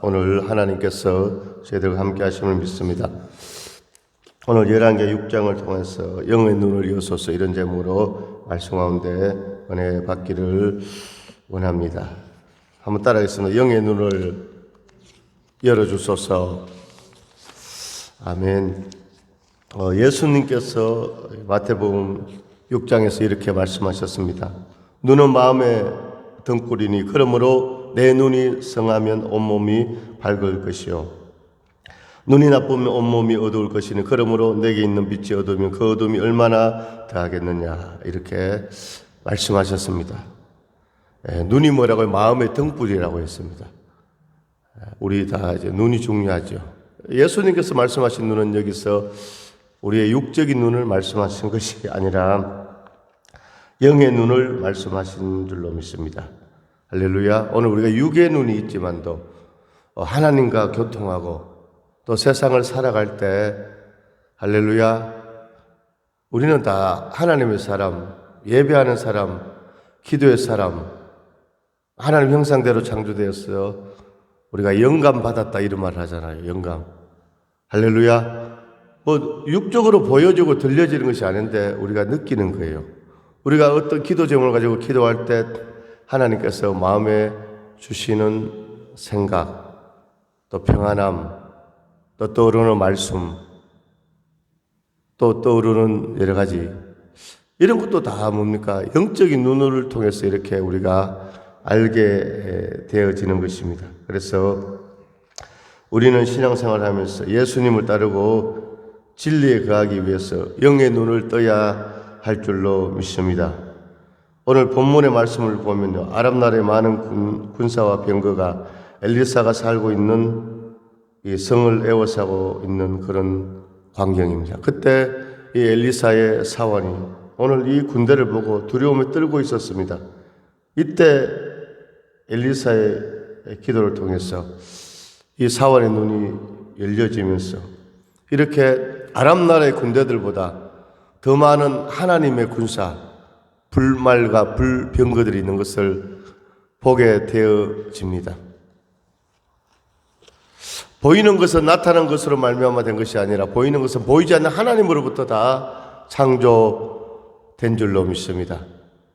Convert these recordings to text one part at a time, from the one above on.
오늘 하나님께서 저희들과 함께 하심을 믿습니다. 오늘 열왕기 6장을 통해서 영의 눈을 여소서 이런 제목으로 말씀 가운데 은혜 받기를 원합니다. 한번 따라하겠습니다. 영의 눈을 열어주소서. 아멘. 예수님께서 마태복음 6장에서 이렇게 말씀하셨습니다. 눈은 마음의 등불이니 그러므로 내 눈이 성하면 온몸이 밝을 것이요 눈이 나쁘면 온몸이 어두울 것이니 그러므로 내게 있는 빛이 어두우면 그 어둠이 얼마나 더하겠느냐 이렇게 말씀하셨습니다. 눈이 뭐라고요? 마음의 등불이라고 했습니다. 우리 다 이제 눈이 중요하죠. 예수님께서 말씀하신 눈은 여기서 우리의 육적인 눈을 말씀하신 것이 아니라 영의 눈을 말씀하신 줄로 믿습니다. 할렐루야. 오늘 우리가 육의 눈이 있지만도 하나님과 교통하고 또 세상을 살아갈 때 할렐루야 우리는 다 하나님의 사람, 예배하는 사람, 기도의 사람, 하나님 형상대로 창조되었어요. 우리가 영감 받았다 이런 말을 하잖아요. 영감. 할렐루야. 육적으로 보여지고 들려지는 것이 아닌데 우리가 느끼는 거예요. 우리가 어떤 기도 제목을 가지고 기도할 때 하나님께서 마음에 주시는 생각, 또 평안함, 또 떠오르는 말씀, 또 떠오르는 여러 가지 이런 것도 다 뭡니까? 영적인 눈을 통해서 이렇게 우리가 알게 되어지는 것입니다. 그래서 우리는 신앙생활을 하면서 예수님을 따르고 진리에 거하기 위해서 영의 눈을 떠야 할 줄로 믿습니다. 오늘 본문의 말씀을 보면요. 아람 나라의 많은 군사와 병거가 엘리사가 살고 있는 이 성을 에워싸고 있는 그런 광경입니다. 그때 이 엘리사의 사원이 오늘 이 군대를 보고 두려움에 떨고 있었습니다. 이때 엘리사의 기도를 통해서 이 사원의 눈이 열려지면서 이렇게 아람 나라의 군대들보다 더 많은 하나님의 군사, 불말과 불병거들이 있는 것을 보게 되어집니다. 보이는 것은 나타난 것으로 말미암아 된 것이 아니라 보이는 것은 보이지 않는 하나님으로부터 다 창조된 줄로 믿습니다.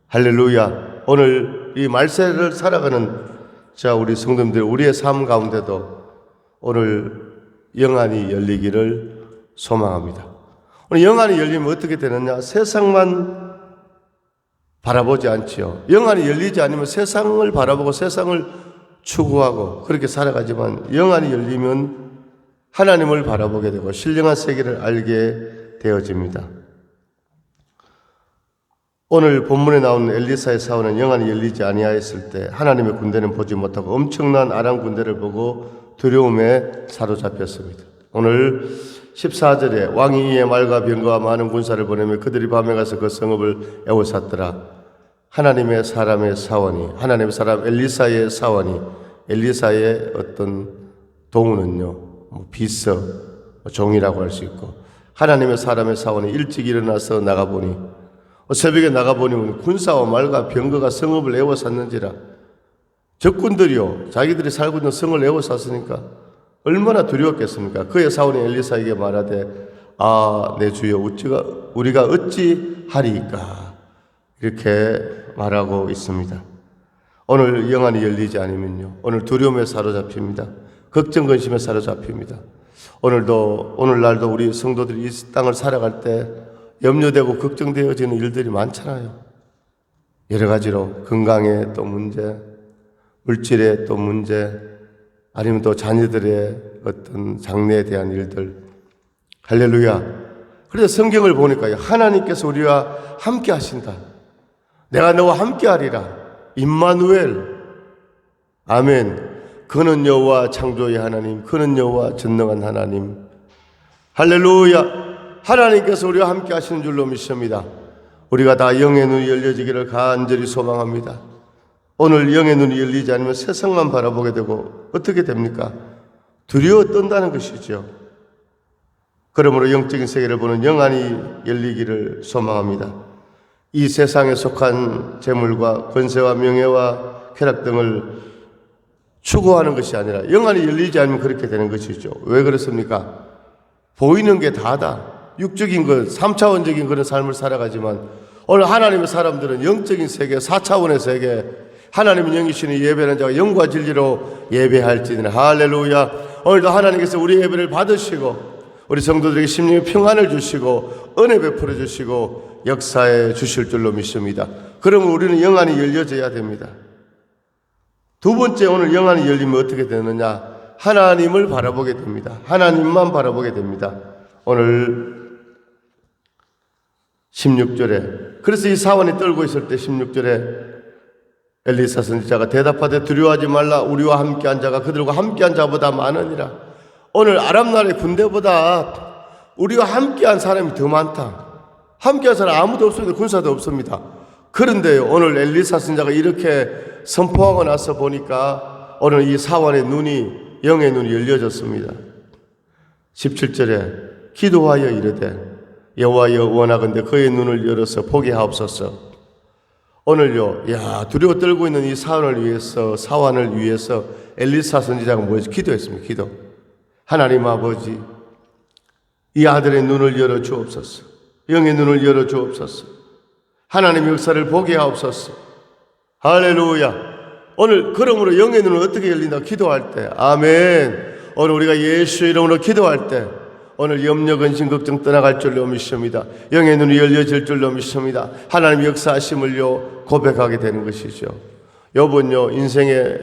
할렐루야. 오늘 이 말세를 살아가는 우리 성도님들 우리의 삶 가운데도 오늘 영안이 열리기를 소망합니다. 오늘 영안이 열리면 어떻게 되느냐? 세상만 바라보지 않지요. 영안이 열리지 않으면 세상을 바라보고 세상을 추구하고 그렇게 살아가지만 영안이 열리면 하나님을 바라보게 되고 신령한 세계를 알게 되어집니다. 오늘 본문에 나오는 엘리사의 사원은 영안이 열리지 아니하였을 때 하나님의 군대는 보지 못하고 엄청난 아람 군대를 보고 두려움에 사로잡혔습니다. 오늘 14절에 왕이 이에 말과 병거와 많은 군사를 보내며 그들이 밤에 가서 그 성읍을 에워쌌더라. 하나님의 사람의 사원이, 하나님의 사람 엘리사의 사원이, 엘리사의 어떤 동우는요, 비서, 종이라고 할 수 있고, 하나님의 사람의 사원이 일찍 일어나서 나가보니, 새벽에 나가보니 군사와 말과 병거가 성읍을 에워쌌는지라. 적군들이요, 자기들이 살고 있는 성을 에워쌌으니까 얼마나 두려웠겠습니까? 그의 사원이 엘리사에게 말하되 내 주여 우리가 어찌 하리이까 이렇게 말하고 있습니다. 오늘 영안이 열리지 않으면요 오늘 두려움에 사로잡힙니다. 걱정 근심에 사로잡힙니다. 오늘날도 우리 성도들이 이 땅을 살아갈 때 염려되고 걱정되어지는 일들이 많잖아요. 여러 가지로 건강에 또 문제, 물질에 또 문제, 아니면 또 자녀들의 어떤 장래에 대한 일들. 할렐루야. 그래서 성경을 보니까 하나님께서 우리와 함께 하신다. 내가 너와 함께 하리라. 임마누엘. 아멘. 그는 여호와 창조의 하나님, 그는 여호와 전능한 하나님. 할렐루야. 하나님께서 우리와 함께 하시는 줄로 믿습니다. 우리가 다 영의 눈이 열려지기를 간절히 소망합니다. 오늘 영의 눈이 열리지 않으면 세상만 바라보게 되고 어떻게 됩니까? 두려워 떤다는 것이죠. 그러므로 영적인 세계를 보는 영안이 열리기를 소망합니다. 이 세상에 속한 재물과 권세와 명예와 쾌락 등을 추구하는 것이 아니라 영안이 열리지 않으면 그렇게 되는 것이죠. 왜 그렇습니까? 보이는 게 다다. 육적인 것, 3차원적인 그런 삶을 살아가지만 오늘 하나님의 사람들은 영적인 세계, 4차원의 세계, 하나님은 영이시니 예배하는 자가 영과 진리로 예배할지니라. 할렐루야. 오늘도 하나님께서 우리 예배를 받으시고 우리 성도들에게 심령의 평안을 주시고 은혜 베풀어 주시고 역사해 주실 줄로 믿습니다. 그러면 우리는 영안이 열려져야 됩니다. 두 번째, 오늘 영안이 열리면 어떻게 되느냐? 하나님을 바라보게 됩니다. 하나님만 바라보게 됩니다. 오늘 16절에, 그래서 이 사원이 떨고 있을 때 16절에 엘리사 선지자가 대답하되 두려워하지 말라. 우리와 함께한 자가 그들과 함께한 자보다 많으니라. 오늘 아람 나라의 군대보다 우리와 함께한 사람이 더 많다. 함께한 사람 아무도 없습니다. 군사도 없습니다. 그런데 오늘 엘리사 선지자가 이렇게 선포하고 나서 보니까 오늘 이 사원의 눈이, 영의 눈이 열려졌습니다. 17절에 기도하여 이르되 여호와여 원하건대 그의 눈을 열어서 보게 하옵소서. 오늘요, 두려워 떨고 있는 이 사원을 위해서 엘리사 선지자가 뭐였지? 기도했습니다. 기도. 하나님 아버지, 이 아들의 눈을 열어 주옵소서. 영의 눈을 열어 주옵소서. 하나님의 역사를 보게 하옵소서. 할렐루야. 오늘 그러므로 영의 눈은 어떻게 열린다? 기도할 때. 아멘. 오늘 우리가 예수 이름으로 기도할 때 오늘 염려, 근심, 걱정 떠나갈 줄로 믿습니다. 영의 눈이 열려질 줄로 믿습니다. 하나님의 역사하심을요 고백하게 되는 것이죠. 여러분요, 인생의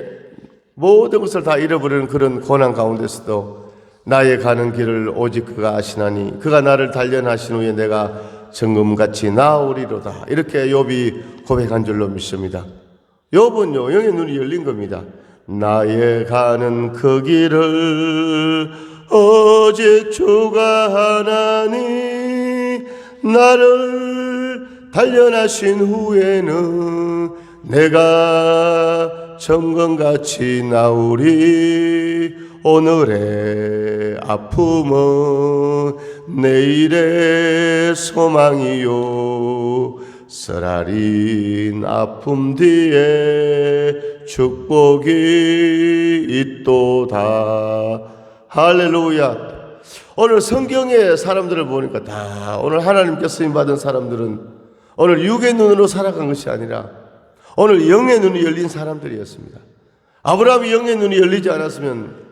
모든 것을 다 잃어버리는 그런 고난 가운데서도 나의 가는 길을 오직 그가 아시나니 그가 나를 단련하신 후에 내가 정금같이 나으리로다. 이렇게 욥이 고백한 줄로 믿습니다. 욥은요, 영의 눈이 열린 겁니다. 나의 가는 그 길을 오직 주가 하나니 나를 단련하신 후에는 내가 정금같이 나으리. 오늘의 아픔은 내일의 소망이요 쓰라린 아픔 뒤에 축복이 있도다. 할렐루야. 오늘 성경의 사람들을 보니까 다 오늘 하나님께 쓰임받은 사람들은 오늘 육의 눈으로 살아간 것이 아니라 오늘 영의 눈이 열린 사람들이었습니다. 아브라함이 영의 눈이 열리지 않았으면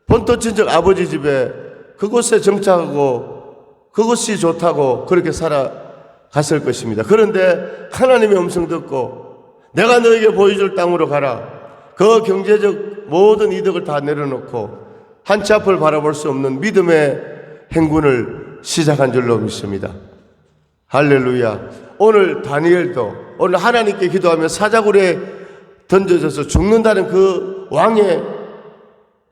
본토 친척 아버지 집에 그곳에 정착하고 그것이 좋다고 그렇게 살아갔을 것입니다. 그런데 하나님의 음성 듣고 내가 너에게 보여줄 땅으로 가라. 그 경제적 모든 이득을 다 내려놓고 한치 앞을 바라볼 수 없는 믿음의 행군을 시작한 줄로 믿습니다. 할렐루야. 오늘 다니엘도 오늘 하나님께 기도하며 사자굴에 던져져서 죽는다는 그 왕의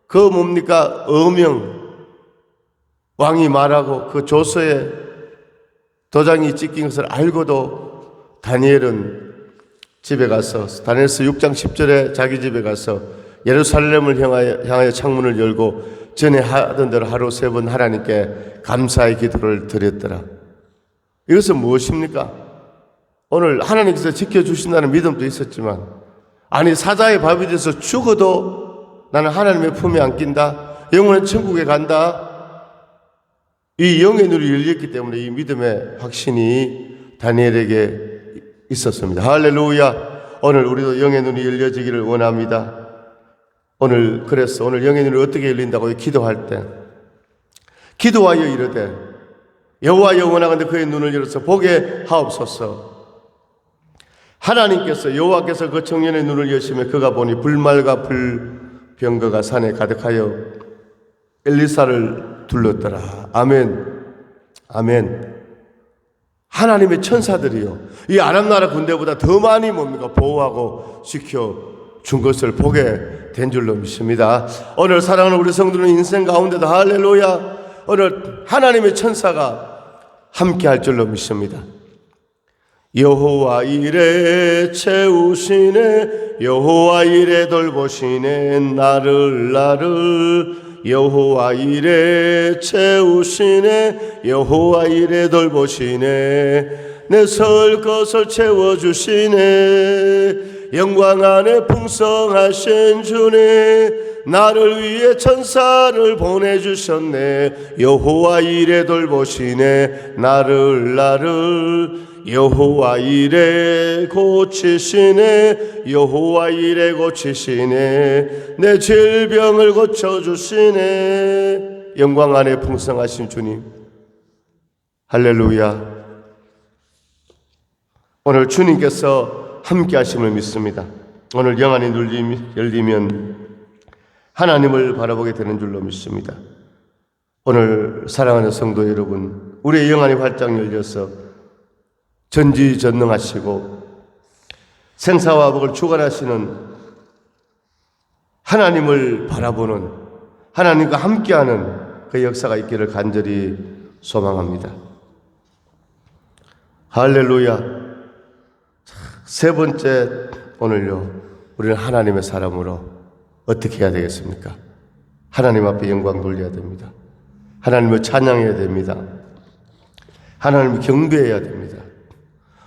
그 뭡니까? 어명. 왕이 말하고 그 조서에 도장이 찍힌 것을 알고도 다니엘은 집에 가서 다니엘서 6장 10절에 자기 집에 가서 예루살렘을 향하여 창문을 열고 전에 하던 대로 하루 3번 하나님께 감사의 기도를 드렸더라. 이것은 무엇입니까? 오늘 하나님께서 지켜주신다는 믿음도 있었지만 아니 사자의 밥이 돼서 죽어도 나는 하나님의 품에 안긴다. 영원한 천국에 간다. 이 영의 눈이 열렸기 때문에 이 믿음의 확신이 다니엘에게 있었습니다. 할렐루야. 오늘 우리도 영의 눈이 열려지기를 원합니다. 그래서 오늘 영의 눈이 어떻게 열린다고 기도할 때 기도하여 이르되 여호와여 원하건대 그의 눈을 열어서 보게 하옵소서. 하나님께서 여호와께서 그 청년의 눈을 여시며 그가 보니 불말과 불병거가 산에 가득하여 엘리사를 둘렀더라. 아멘. 아멘. 하나님의 천사들이요 이 아람 나라 군대보다 더 많이 뭡니까? 보호하고 지켜준 것을 보게 된 줄로 믿습니다. 오늘 사랑하는 우리 성도는 인생 가운데도 할렐루야 오늘 하나님의 천사가 함께 할 줄로 믿습니다. 여호와 이레 채우시네 여호와 이레 돌보시네 나를 여호와 이레 채우시네 여호와 이레 돌보시네 내 설 것을 채워주시네 영광 안에 풍성하신 주님, 나를 위해 천사를 보내주셨네. 여호와 이레 돌보시네. 나를 여호와 이레 고치시네. 여호와 이레 고치시네. 내 질병을 고쳐주시네. 영광 안에 풍성하신 주님, 할렐루야. 오늘 주님께서 함께 하심을 믿습니다. 오늘 영안이 열리면 하나님을 바라보게 되는 줄로 믿습니다. 오늘 사랑하는 성도 여러분, 우리의 영안이 활짝 열려서 전지전능하시고 생사와 복을 주관하시는 하나님을 바라보는, 하나님과 함께하는 그 역사가 있기를 간절히 소망합니다. 할렐루야. 세 번째, 오늘요, 우리는 하나님의 사람으로 어떻게 해야 되겠습니까? 하나님 앞에 영광 돌려야 됩니다. 하나님을 찬양해야 됩니다. 하나님을 경배해야 됩니다.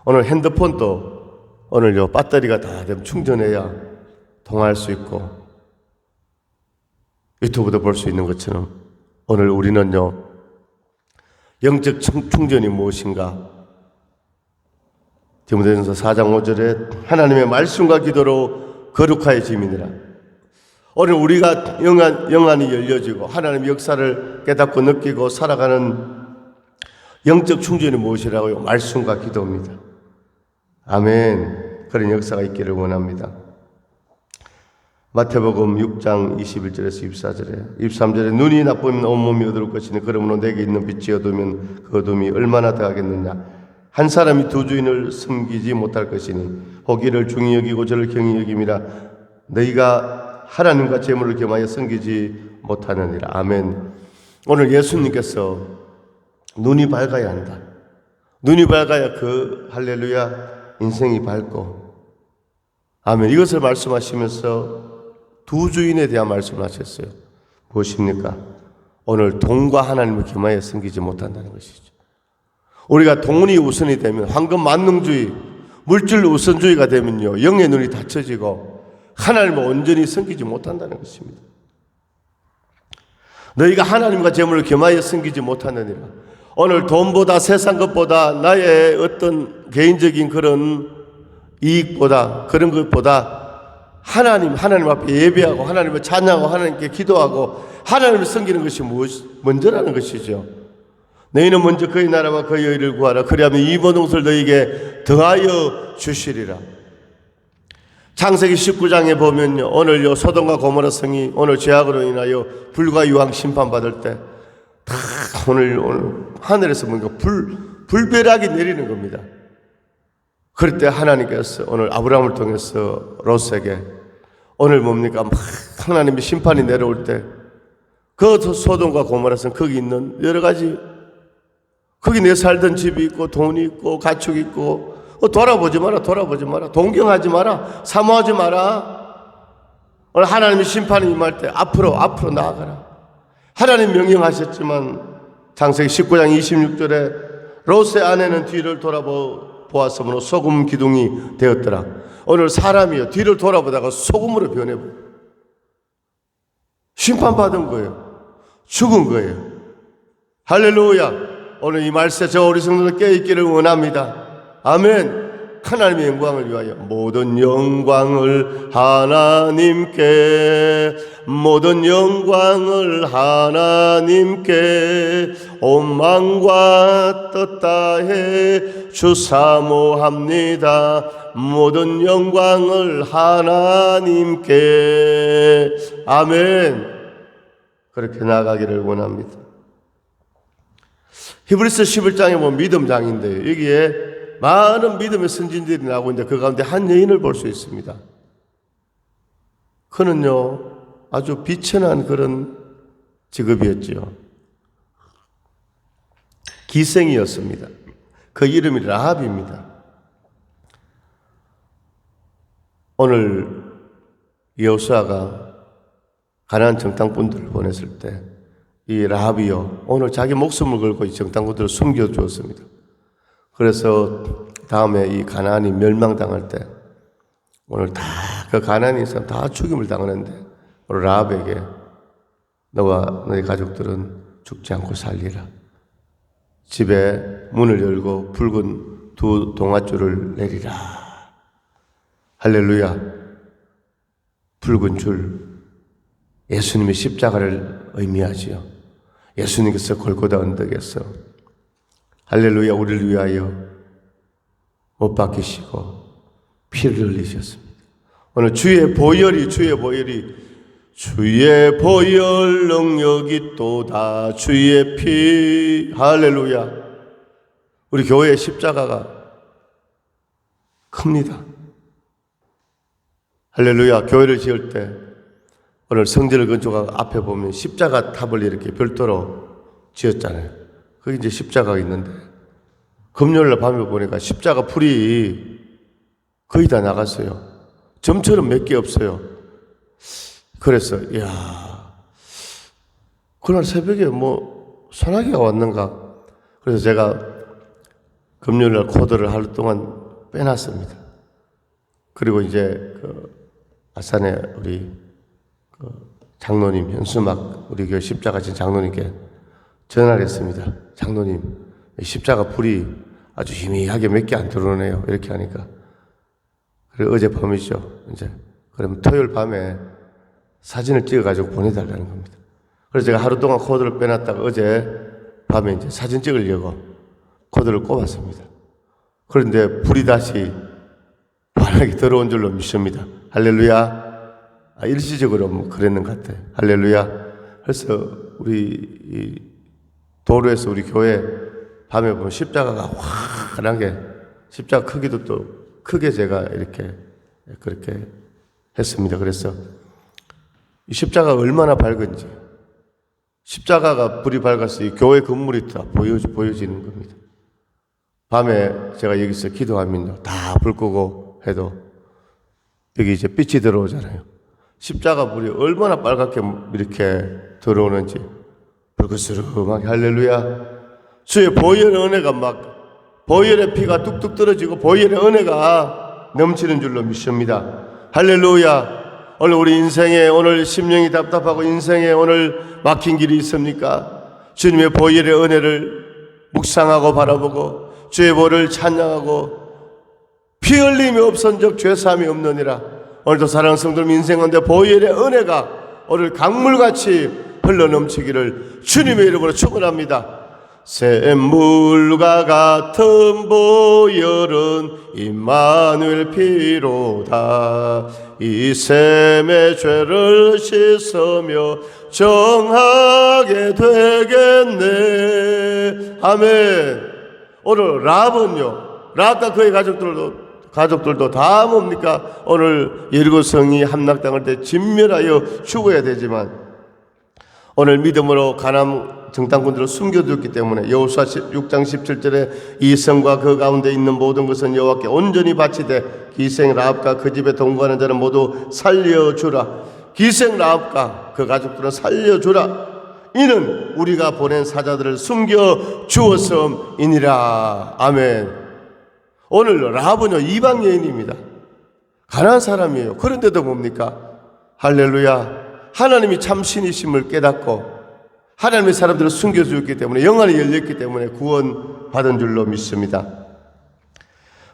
오늘 핸드폰도 오늘요, 배터리가 다 되면 충전해야 통화할 수 있고 유튜브도 볼 수 있는 것처럼 오늘 우리는요, 영적 충전이 무엇인가? 디모데전서 4장 5절에 하나님의 말씀과 기도로 거룩하여짐이니라. 오늘 우리가 영안이 열려지고 하나님의 역사를 깨닫고 느끼고 살아가는 영적 충전이 무엇이라고요? 말씀과 기도입니다. 아멘. 그런 역사가 있기를 원합니다. 마태복음 6장 21절에서 24절에 23절에 눈이 나쁘면 온몸이 어두울 것이니 그러므로 내게 있는 빛이 어두우면 그 어둠이 얼마나 더하겠느냐. 한 사람이 두 주인을 섬기지 못할 것이니 호기를 중히 여기고 저를 경히 여김이라. 너희가 하나님과 재물을 겸하여 섬기지 못하느니라. 아멘. 오늘 예수님께서 눈이 밝아야 한다. 눈이 밝아야 그 할렐루야 인생이 밝고, 아멘. 이것을 말씀하시면서 두 주인에 대한 말씀을 하셨어요. 무엇입니까? 오늘 돈과 하나님을 겸하여 섬기지 못한다는 것이죠. 우리가 돈이 우선이 되면, 황금 만능주의, 물질 우선주의가 되면요, 영의 눈이 닫혀지고 하나님을 온전히 섬기지 못한다는 것입니다. 너희가 하나님과 재물을 겸하여 섬기지 못하느니라. 오늘 돈보다, 세상 것보다, 나의 어떤 개인적인 그런 이익보다, 그런 것보다 하나님 앞에 예배하고 하나님을 찬양하고 하나님께 기도하고 하나님을 섬기는 것이 먼저라는 것이죠. 너희는 먼저 그의 나라와 그의 의를 구하라. 그리하면 이 모든 것을 너희에게 더하여 주시리라. 창세기 19장에 보면요, 오늘요, 소돔과 고모라 성이 오늘 죄악으로 인하여 불과 유황 심판받을 때 다 오늘 하늘에서 뭔가 불벼락이 내리는 겁니다. 그럴 때 하나님께서 오늘 아브라함을 통해서 롯에게 오늘 뭡니까? 막 하나님의 심판이 내려올 때 그 소돔과 고모라 성, 거기 있는 여러 가지, 거기 내 살던 집이 있고 돈이 있고 가축이 있고, 돌아보지 마라. 동경하지 마라. 사모하지 마라. 오늘 하나님의 심판이 임할 때 앞으로 나아가라. 하나님 명령하셨지만 창세기 19장 26절에 롯의 아내는 뒤를 돌아보았으므로 소금 기둥이 되었더라. 오늘 사람이요, 뒤를 돌아보다가 소금으로 변해버려. 심판받은 거예요. 죽은 거예요. 할렐루야. 오늘 이 말씀에 저 우리 성도들 깨어있기를 원합니다. 아멘. 하나님의 영광을 위하여 모든 영광을 하나님께, 모든 영광을 하나님께 온 만과 뜻 다해 주 사모합니다. 모든 영광을 하나님께. 아멘. 그렇게 나아가기를 원합니다. 히브리서 11장에 보면 믿음장인데요, 여기에 많은 믿음의 선진들이 나오고 있는데 그 가운데 한 여인을 볼 수 있습니다. 그는요, 아주 비천한 그런 직업이었죠. 기생이었습니다. 그 이름이 라합입니다. 오늘 여호수아가 가나안 정탐꾼들을 보냈을 때 이 라합이요, 오늘 자기 목숨을 걸고 이 정탐꾼들을 숨겨주었습니다. 그래서 다음에 이 가나안이 멸망당할 때 오늘 다 그 가난한 사람 다 죽임을 당하는데 오늘 라합에게 너와 너희 가족들은 죽지 않고 살리라. 집에 문을 열고 붉은 두 동아줄을 내리라. 할렐루야. 붉은 줄, 예수님의 십자가를 의미하지요. 예수님께서 골고다 언덕에서 할렐루야 우리를 위하여 못 박히시고 피를 흘리셨습니다. 오늘 주의 보혈 능력이 또다 주의 피. 할렐루야. 우리 교회의 십자가가 큽니다. 할렐루야. 교회를 지을 때 오늘 성전을 건축하고 앞에 보면 십자가 탑을 이렇게 별도로 지었잖아요. 거기 이제 십자가가 있는데 금요일날 밤에 보니까 십자가 풀이 거의 다 나갔어요. 점처럼 몇 개 없어요. 그래서 그날 새벽에 소나기가 왔는가. 그래서 제가 금요일날 코드를 하루 동안 빼놨습니다. 그리고 이제 아산에 우리 장로님 현수막 우리 교회 십자가 진 장로님께 전화를 했습니다. 장로님, 십자가 불이 아주 희미하게 몇 개 안 들어오네요. 이렇게 하니까. 그리고 어제 밤이죠. 이제 그럼 토요일 밤에 사진을 찍어가지고 보내달라는 겁니다. 그래서 제가 하루 동안 코드를 빼놨다가 어제 밤에 이제 사진 찍으려고 코드를 꼽았습니다. 그런데 불이 다시 환하게 들어온 줄로 믿습니다. 할렐루야. 일시적으로 그랬는 것 같아요. 할렐루야. 그래서 우리 도로에서 우리 교회 밤에 보면 십자가가 환하게 십자가 크기도 또 크게 제가 이렇게 그렇게 했습니다. 그래서 이 십자가가 얼마나 밝은지 십자가가 불이 밝아서 이 교회 건물이 다 보여지는 겁니다. 밤에 제가 여기서 기도하면요 다 불 끄고 해도 여기 이제 빛이 들어오잖아요. 십자가 불이 얼마나 빨갛게 이렇게 들어오는지 불그스름하게. 할렐루야. 주의 보혈의 은혜가 보혈의 피가 뚝뚝 떨어지고 보혈의 은혜가 넘치는 줄로 믿습니다. 할렐루야. 오늘 우리 인생에 오늘 심령이 답답하고 인생에 오늘 막힌 길이 있습니까? 주님의 보혈의 은혜를 묵상하고 바라보고 주의 보혈을 찬양하고 피 흘림이 없은즉 죄사함이 없느니라. 오늘도 사랑하는 성도님 인생 가운데 보혈의 은혜가 오늘 강물같이 흘러넘치기를 주님의 이름으로 축원합니다. 샘물과 같은 보혈은 임마누엘 피로다. 이 샘의 죄를 씻으며 정하게 되겠네. 아멘. 오늘 라합과 그의 가족들도 다 뭡니까? 오늘 여리고 성이 함락당할 때 진멸하여 죽어야 되지만 오늘 믿음으로 가나안 정탐꾼들을 숨겨두었기 때문에 여호수아 6장 17절에 이 성과 그 가운데 있는 모든 것은 여호와께 온전히 바치되 기생 라합과 그 집에 동거하는 자는 모두 살려주라. 기생 라합과 그 가족들은 살려주라. 이는 우리가 보낸 사자들을 숨겨 주었음이니라. 아멘. 오늘 라합은요 이방 여인입니다. 가난한 사람이에요. 그런데도 뭡니까? 할렐루야. 하나님이 참신이심을 깨닫고 하나님의 사람들을 숨겨주었기 때문에 영안이 열렸기 때문에 구원받은 줄로 믿습니다.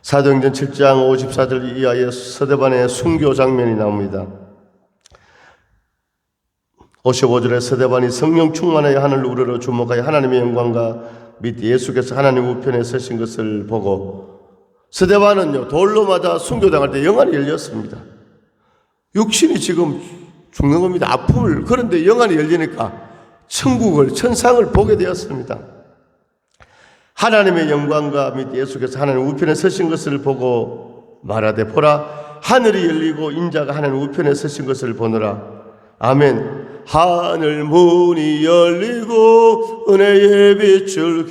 사도행전 7장 54절 이하에 스데반의 순교 장면이 나옵니다. 55절에 스데반이 성령 충만하여 하늘을 우러러 주목하여 하나님의 영광과 및 예수께서 하나님 우편에 서신 것을 보고 스데반은요 돌로 맞아 순교당할 때 영안이 열렸습니다. 육신이 지금 죽는 겁니다. 아픔을. 그런데 영안이 열리니까 천상을 보게 되었습니다. 하나님의 영광과 및 예수께서 하나님 우편에 서신 것을 보고 말하되 보라 하늘이 열리고 인자가 하나님 우편에 서신 것을 보느라. 아멘. 하늘 문이 열리고 은혜의 빛을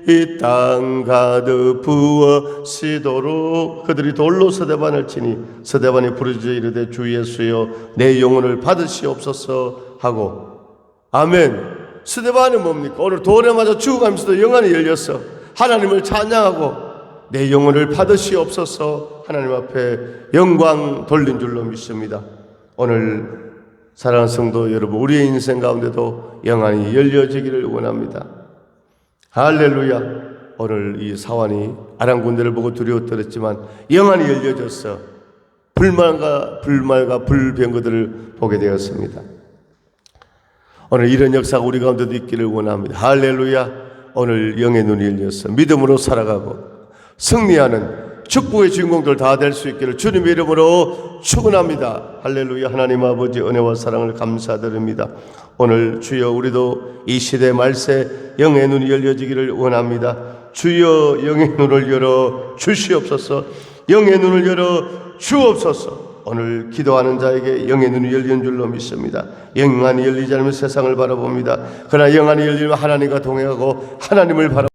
이 땅 가득 부어지도록 그들이 돌로 스데반을 치니 스데반이 부르짖어 이르되 주 예수여 내 영혼을 받으시옵소서 하고. 아멘. 스데반은 뭡니까? 오늘 돌에 맞아 죽어가면서도 영안이 열렸어. 하나님을 찬양하고 내 영혼을 받으시옵소서. 하나님 앞에 영광 돌린 줄로 믿습니다. 오늘 사랑하는 성도 여러분, 우리의 인생 가운데도 영안이 열려지기를 원합니다. 할렐루야. 오늘 이 사환이 아람 군대를 보고 두려워 떨었지만 영안이 열려져서 불말과 불병거들을 보게 되었습니다. 오늘 이런 역사가 우리 가운데도 있기를 원합니다. 할렐루야. 오늘 영의 눈이 열려서 믿음으로 살아가고 승리하는 축복의 주인공들 다 될 수 있기를 주님의 이름으로 축원합니다. 할렐루야. 하나님 아버지 은혜와 사랑을 감사드립니다. 오늘 주여 우리도 이 시대 말세 영의 눈이 열려지기를 원합니다. 주여 영의 눈을 열어 주시옵소서. 영의 눈을 열어 주옵소서. 오늘 기도하는 자에게 영의 눈이 열린 줄로 믿습니다. 영안이 열리지 않으면 세상을 바라봅니다. 그러나 영안이 열리면 하나님과 동행하고 하나님을 바라봅니다.